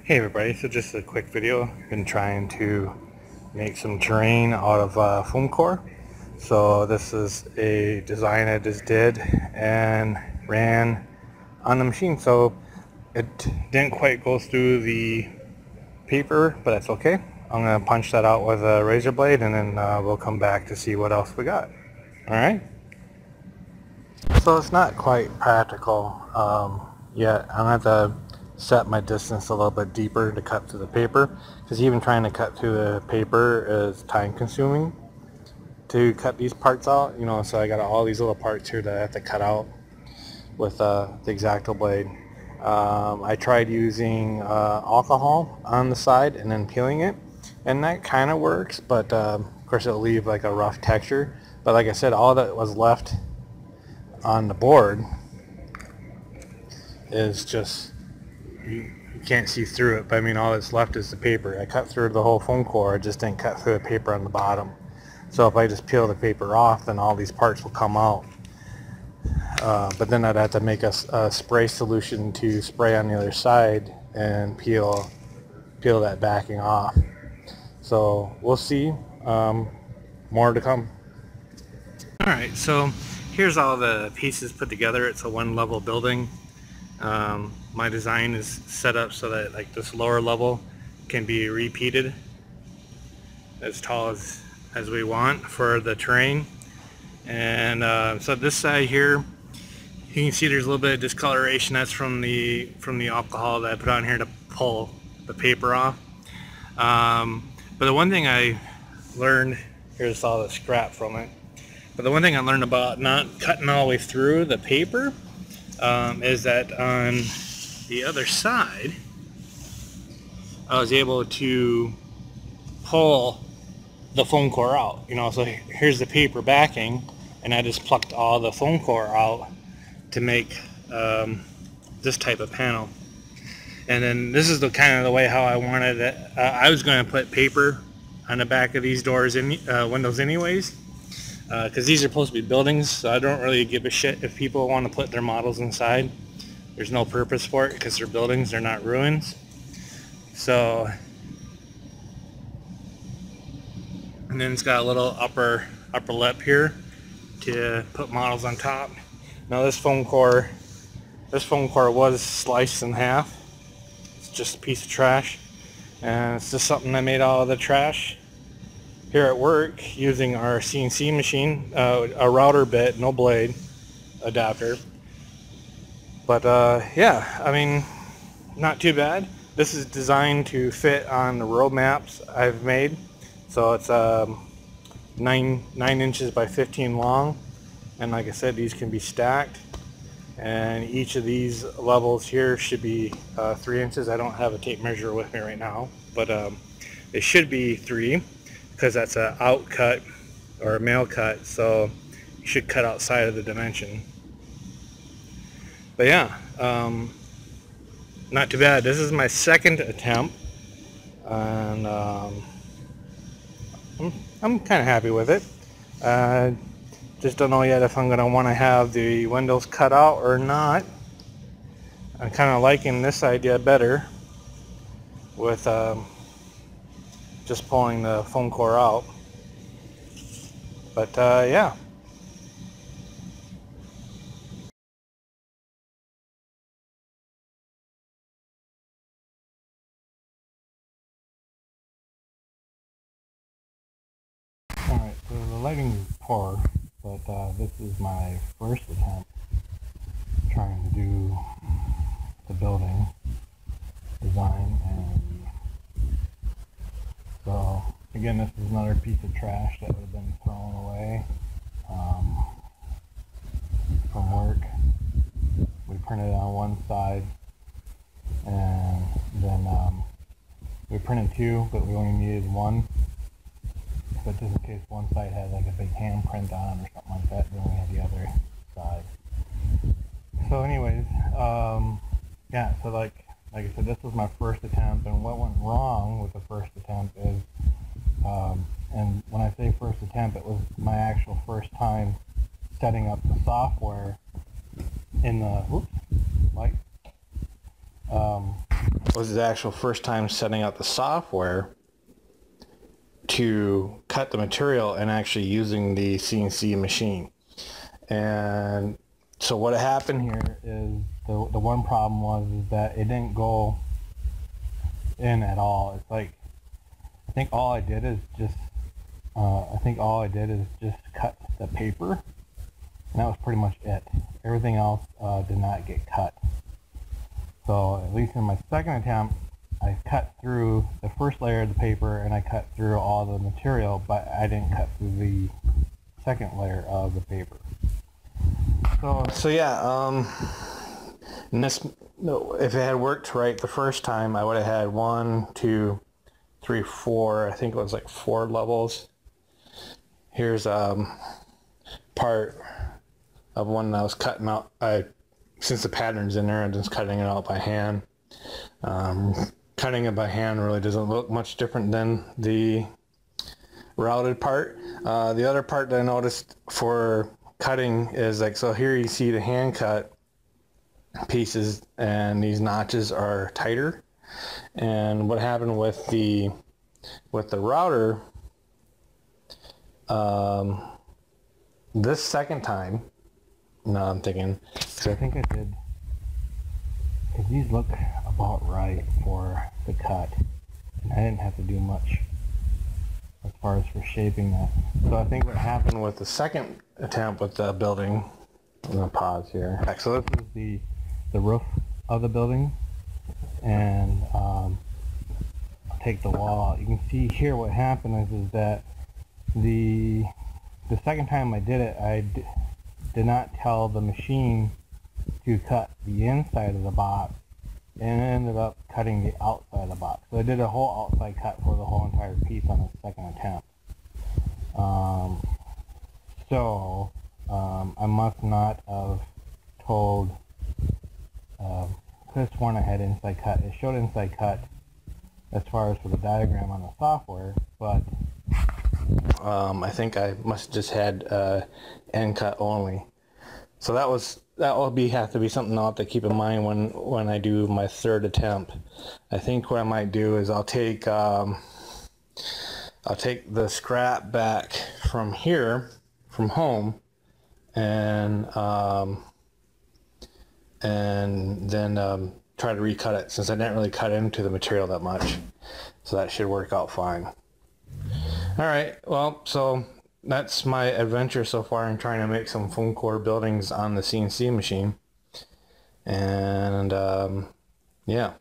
Hey everybody, so just a quick video. Been trying to make some terrain out of Foamcore. So this is a design I just did and ran on the machine. So it didn't quite go through the paper, but that's okay. I'm going to punch that out with a razor blade and then we'll come back to see what else we got. Alright? So it's not quite practical yet. I'm going to have to set my distance a little bit deeper to cut through the paper, because even trying to cut through the paper is time consuming to cut these parts out, you know. So I got all these little parts here that I have to cut out with the X-Acto blade. I tried using alcohol on the side and then peeling it, and that kind of works, but of course it'll leave like a rough texture. But like I said, all that was left on the board is just, you can't see through it, but I mean all that's left is the paper. I cut through the whole foam core, I just didn't cut through the paper on the bottom. So if I just peel the paper off, then all these parts will come out. But then I'd have to make a spray solution to spray on the other side and peel that backing off. So we'll see. More to come. Alright, so here's all the pieces put together. It's a one-level building. My design is set up so that like this lower level can be repeated as tall as we want for the terrain. And so this side here, you can see there's a little bit of discoloration. That's from the alcohol that I put on here to pull the paper off. But the one thing I learned, here's all the scrap from it, but the one thing I learned about not cutting all the way through the paper is that on the other side I was able to pull the foam core out, you know. So here's the paper backing, and I just plucked all the foam core out to make this type of panel. And then this is the kind of the way how I wanted it. I was going to put paper on the back of these doors windows anyways, because these are supposed to be buildings, so I don't really give a shit if people want to put their models inside. There's no purpose for it because they're buildings, they're not ruins. So, and then it's got a little upper lip here to put models on top. Now this foam core was sliced in half. It's just a piece of trash, and it's just something I made out of the trash here at work using our CNC machine, a router bit, no blade adapter. But yeah, I mean, not too bad. This is designed to fit on the road maps I've made. So it's 9 inches by 15 long, and like I said, these can be stacked, and each of these levels here should be 3 inches. I don't have a tape measure with me right now, but it should be 3, because that's an out cut or a male cut, so you should cut outside of the dimension. But yeah, not too bad. This is my second attempt, and I'm kind of happy with it. Just don't know yet if I'm going to want to have the windows cut out or not. I'm kind of liking this idea better with just pulling the foam core out. But yeah. Alright, so the lighting is poor, but this is my first attempt trying to do the building design, and so again, this is another piece of trash that would have been thrown away from work. We printed on one side, and then we printed 2, but we only needed 1. But just in case one side had like a big handprint on or something like that, then we had the other side. So anyways, yeah, so like I said, this was my first attempt, and what went wrong with the first attempt is, and when I say first attempt, it was my actual first time setting up the software in the, was the actual first time setting up the software to cut the material and actually using the CNC machine. And so what happened here is the one problem was is that it didn't go in at all. It's like I think all I did is just cut the paper, and that was pretty much it. Everything else did not get cut. So at least in my second attempt, I cut through the first layer of the paper and I cut through all the material, but I didn't cut through the second layer of the paper. So yeah, and this, if it had worked right the first time, I would have had 1, 2, 3, 4. I think it was like 4 levels. Here's part of one that I was cutting out. Since the pattern's in there, I'm just cutting it out by hand. Cutting it by hand really doesn't look much different than the routed part. The other part that I noticed for cutting is like, so here you see the hand cut pieces and these notches are tighter. And what happened with the router, this second time, now I'm thinking, so I think I did, because these look about right for the cut, and I didn't have to do much as far as for shaping that. So I think what happened with the second attempt with the building, I'm going to pause here. So this is the roof of the building, and I'll take the wall out. You can see here what happened is that the second time I did it, I did not tell the machine to cut the inside of the box, and ended up cutting the outside of the box. So I did a whole outside cut for the whole entire piece on the second attempt. I must not have told, could have sworn I had inside cut. It showed inside cut as far as for the diagram on the software, but I think I must have just had end cut only. So that will have to be something I'll have to keep in mind when I do my third attempt. I think what I might do is I'll take the scrap back from here, from home, and then try to recut it, since I didn't really cut into the material that much. So that should work out fine. Alright, well, so that's my adventure so far in trying to make some Foamcore buildings on the CNC machine. And yeah.